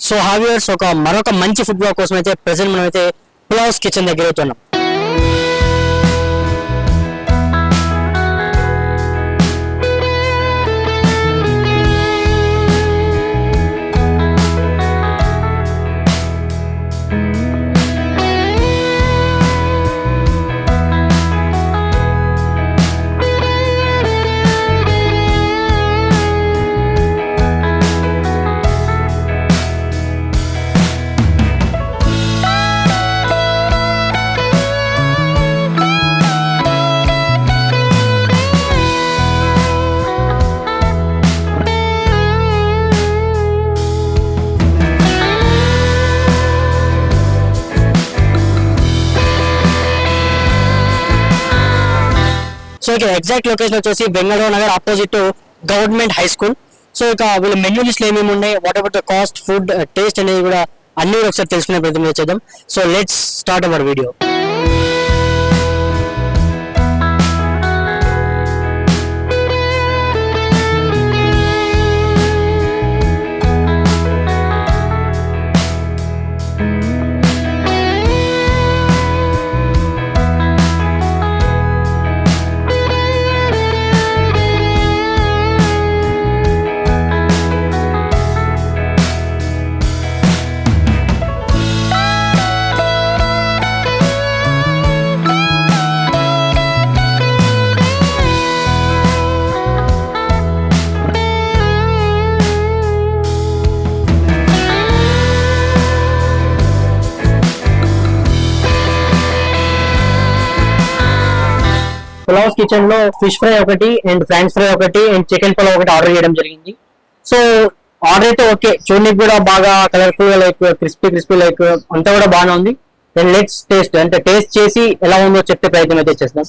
So హావియర్స్ మరొక మంచి food blog కోసం అయితే ప్రెసెంట్ మనం అయితే పులావ్స్ కిచెన్ దగ్గర అయితే ఉన్నాం. సో ఇక ఎగ్జాక్ట్ లొకేషన్ వచ్చేసి Bengaluru Nagar opposite government high school. So ఇక వీళ్ళ మెన్యూ లిస్ట్ ఏమేమి ఉన్నాయి, what about the cost, food, taste అనేది కూడా అన్ని ఒకసారి తెలుసుకునే ప్రయత్నం చేద్దాం. So let's start our video. Pulaos kitchen లో ఫిష్ ఫ్రై ఒకటి అండ్ ఫ్రాన్స్ ఫ్రై ఒకటి అండ్ చికెన్ పులావ్ ఒకటి ఆర్డర్ చేయడం జరిగింది. సో ఆర్డర్ అయితే ఓకే, చూడడానికి కూడా బాగా కలర్ఫుల్ గా లైక్ క్రిస్పీ లైక్ అంతా కూడా బాగానే ఉంది. అండ్ లెట్స్ టేస్ట్, అంటే టేస్ట్ చేసి ఎలా ఉందో చెప్పే ప్రయత్నం అయితే చేస్తాం.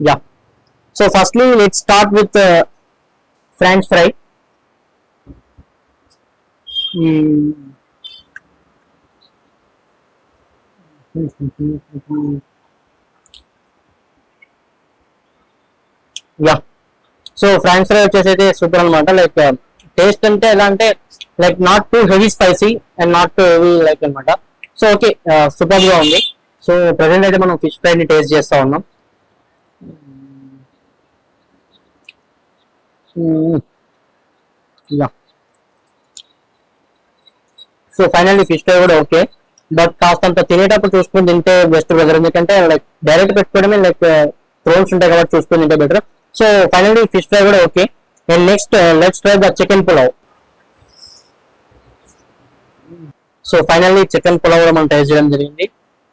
Yeah, so firstly let's start with French fry. Yeah, so French fry వచ్చేసి అయితే సూపర్ అనమాట. లైక్ టేస్ట్ అంటే ఎలా అంటే like not too heavy spicy and not too heavy like అనమాట. సో ఓకే, సూపర్ గా ఉంది. సో ప్రెసెంట్ అయితే మనం ఫిష్ ఫ్రై ని టేస్ట్ చేస్తా ఉన్నాం. Yeah, so finally fish fry కూడా ఓకే, బట్ కాస్తంత తినేటప్పుడు చూసుకుని తింటే బెస్ట్ బెటర్. ఎందుకంటే లైక్ డైరెక్ట్ పెట్టుకోవడమే లైక్ థ్రోన్స్ ఉంటాయి కాబట్టి చూసుకుని తింటే better. So finally fish fry కూడా okay. And next let's try the chicken pulao. So finally chicken pulao కూడా మనం టేస్ట్ చేయడం జరిగింది.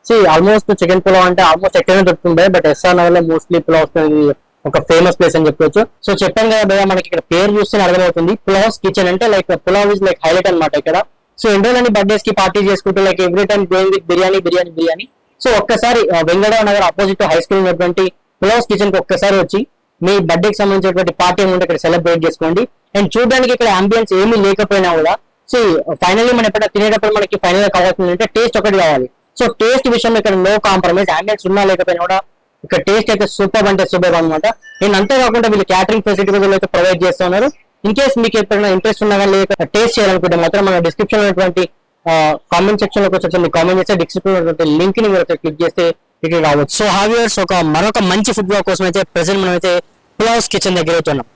సో ఆల్మోస్ట్ చికెన్ పులావ్ అంటే ఆల్మోస్ట్ ఎక్కడైనా దొరుకుతుంటాయి, బట్ ఎస్ఆర్ నగర్ లో మోస్ట్లీ పులావ్స్ అనేది ఒక ఫేమస్ ప్లేస్ అని చెప్పొచ్చు. సో చెప్పాను కదా భయ్య, మనకి ఇక్కడ పేరు చూస్తే అర్థమవుతుంది పులావ్స్ కిచెన్ అంటే like pulao is like highlight అనమాట ఇక్కడ. సో ఇండియాలోని బర్త్డేస్ కి పార్టీ చేసుకుంటూ like every time going with biryani. సో ఒక్కసారి Bengaluru Nagar opposite high school ఉన్నటువంటి పులావ్స్ కిచెన్ కి ఒక్కసారి వచ్చి మీ బర్త్డేకి సంబంధించినటువంటి పార్టీ ఏముంటే ఇక్కడ సెలబ్రేట్ చేసుకోండి. అండ్ చూడడానికి ఇక్కడ అంబియన్స్ ఏమీ లేకపోయినా కూడా సో ఫైనల్లీ మనం ఎప్పుడైనా తినేటప్పుడు మనకి ఫైనల్ గా కావాల్సింది అంటే టేస్ట్ ఒకటి కావాలి. సో టేస్ట్ విషయంలో ఇక్కడ నో కాంప్రమైజ్. అంబియన్స్ ఉన్నా లేకపోయినా కూడా ఇక్కడ టేస్ట్ అయితే సూపర్ అంటే సూపర్ అనమాట. అండ్ అంతేకాకుండా వీళ్ళు క్యాటరింగ్ ఫెసిలిటీ కూడా అయితే ప్రొవైడ్ చేస్తున్నారు. ఇన్ కేస్ మీకు ఎప్పుడైనా ఇంట్రెస్ట్ ఉన్నా కానీ లేక టేస్ట్ చేయాలనుకుంటే మాత్రం మన డిస్క్రిప్షన్ లో ఉన్నటువంటి కామెంట్ సెక్షన్ లోకి వచ్చి మీరు కామెంట్ చేస్తే డిస్క్రిప్షన్ లో లింక్ ని మీరు క్లిక్ చేస్తే ఇక్కడ రావచ్చు. సో హావియర్స్ మరొక మంచి ఫుడ్ బ్లాగ్ కోసం అయితే ప్రెసెంట్ మనం అయితే పులావ్స్ కిచెన్ దగ్గర అయితే ఉన్నాం.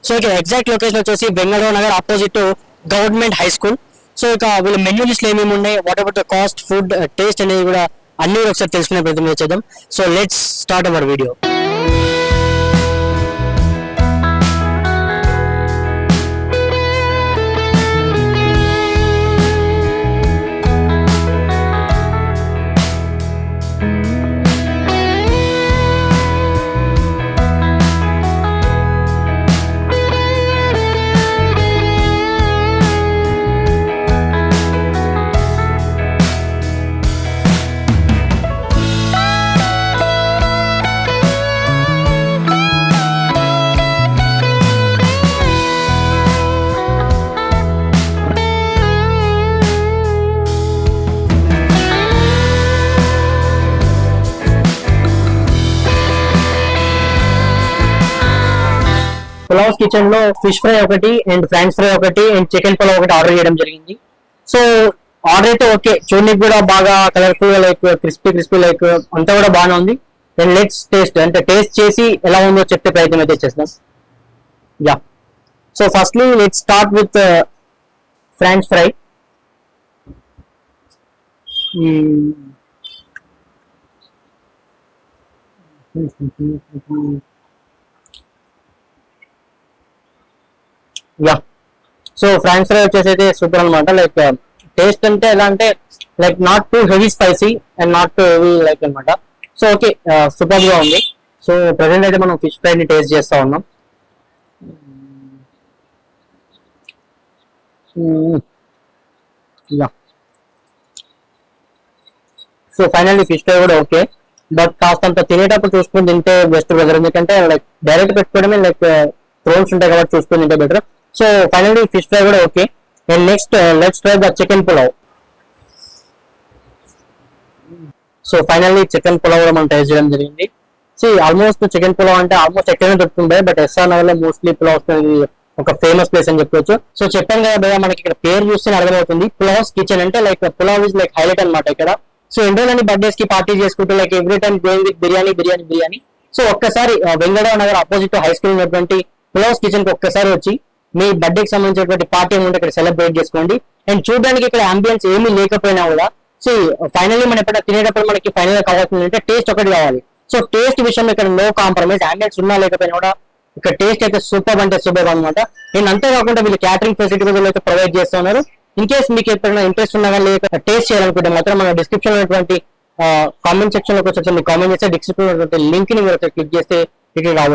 సో ఇక ఎగ్జాక్ట్ లొకేషన్ వచ్చేసి Bengaluru Nagar opposite government high school. So ఇక వీళ్ళ మెన్యూ లిస్ట్ ఏమేమి ఉన్నాయి, what about the cost, food, taste అనేది కూడా అన్ని ఒకసారి తెలుసుకునే ప్రయత్నం చేద్దాం. So let's start our video. Pulaos kitchen లో ఫిష్ ఫ్రై ఒకటి అండ్ ఫ్రాన్స్ ఫ్రై ఒకటి అండ్ చికెన్ పులావ్ ఒకటి ఆర్డర్ చేయడం జరిగింది. సో ఆర్డర్ అయితే ఓకే, చూడడానికి కూడా బాగా కలర్ఫుల్ గా లైక్ క్రిస్పీ లైక్ అంతా కూడా బాగానే ఉంది. అండ్ లెట్స్ టేస్ట్, అంటే టేస్ట్ చేసి ఎలా ఉందో చెప్పే ప్రయత్నం అయితే చేస్తాం. Yeah, so firstly let's start with French fry. Yeah, so French fry వచ్చేసి అయితే సూపర్ అనమాట. లైక్ టేస్ట్ అంటే ఎలా అంటే like not too heavy spicy and not too heavy like అనమాట. సో ఓకే, సూపర్ గా ఉంది. సో ప్రజెంట్ అయితే మనం ఫిష్ ఫ్రై ని టేస్ట్ చేస్తా ఉన్నాం. Yeah, so finally fish fry కూడా ఓకే, బట్ కాస్తంత తినేటప్పుడు చూసుకుని తింటే బెస్ట్ బెటర్. ఎందుకంటే లైక్ డైరెక్ట్ పెట్టుకోవడమే లైక్ థ్రోన్స్ ఉంటాయి కాబట్టి చూసుకుని తింటే better. So finally fish fry కూడా okay. And next let's try the chicken pulao. So finally chicken pulao కూడా మనం టేస్ట్ చేయడం జరిగింది. సో ఆల్మోస్ట్ చికెన్ పులావ్ అంటే ఆల్మోస్ట్ ఎక్కడైనా దొరుకుతుంటాయి, బట్ ఎస్ఆర్ నగర్ లో మోస్ట్లీ పులావ్స్ అనేది ఒక ఫేమస్ ప్లేస్ అని చెప్పొచ్చు. సో చెప్పాను కదా భయ్య, మనకి ఇక్కడ పేరు చూస్తే అర్థమవుతుంది పులావ్స్ కిచెన్ అంటే like pulao is like highlight అనమాట ఇక్కడ. సో ఇండియాలోని బర్త్డేస్ కి పార్టీ చేసుకుంటూ like every time going with biryani. సో ఒక్కసారి Vengalrao Nagar opposite high school ఉన్నటువంటి పులావ్స్ కిచెన్ కి ఒక్కసారి వచ్చి మీ బర్త్డే కి సంబంధించినటువంటి పార్టీ ఏముంటే ఇక్కడ సెలబ్రేట్ చేసుకోండి. అండ్ చూడడానికి ఇక్కడ అంబియన్స్ ఏమీ లేకపోయినా కూడా సో ఫైనల్లీ మనం ఎప్పుడైనా తినేటప్పుడు మనకి ఫైనల్ గా కావాల్సింది అంటే టేస్ట్ ఒకటి కావాలి. సో టేస్ట్ విషయంలో ఇక్కడ నో కాంప్రమైజ్. అంబియన్స్ ఉన్నా లేకపోయినా కూడా ఇక్కడ టేస్ట్ అయితే సూపర్ అంటే సూపర్ అనమాట. అండ్ అంతేకాకుండా వీళ్ళు క్యాటరింగ్ ఫెసిలిటీ కూడా అయితే ప్రొవైడ్ చేస్తున్నారు. ఇన్ కేస్ మీకు ఎప్పుడైనా ఇంట్రెస్ట్ ఉన్నా కానీ లేక టేస్ట్ చేయాలనుకుంటే మాత్రం మన డిస్క్రిప్షన్ లో ఉన్నటువంటి కామెంట్ సెక్షన్ లోకి వచ్చి కామెంట్ చేస్తే డిస్క్రిప్షన్ లింక్ ని మీరు క్లిక్ చేస్తే ఇక్కడ రావచ్చు.